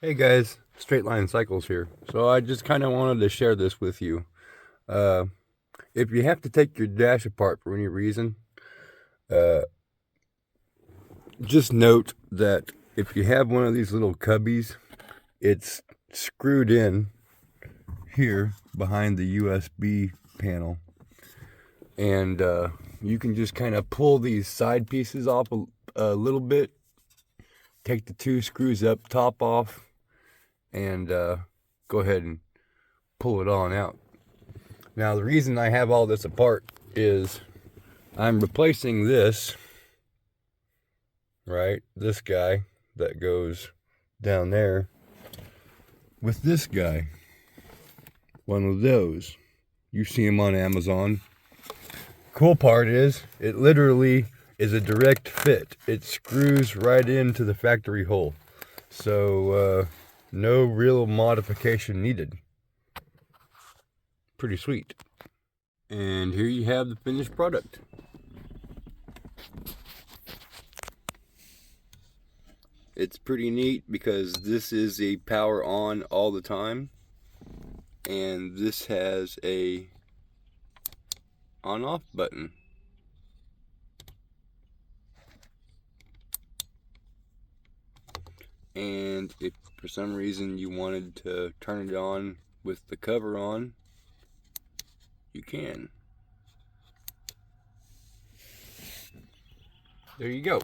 Hey guys, Straight Line Cycles here. So I just kind of wanted to share this with you. Uh, if you have to take your dash apart for any reason, uh, just note that if you have one of these little cubbies, it's screwed in here behind the USB panel. And you can just kind of pull these side pieces off a little bit, take the two screws up top off, and go ahead and pull it on out. Now the reason I have all this apart is I'm replacing this, right, this guy that goes down there, with this guy, one of those. You see them on Amazon. Cool part is it literally is a direct fit. It screws right into the factory hole, so no real modification needed. Pretty sweet. And here you have the finished product. It's pretty neat because this is a power on all the time, and this has a on off button. And if for some reason you wanted to turn it on with the cover on, you can. There you go.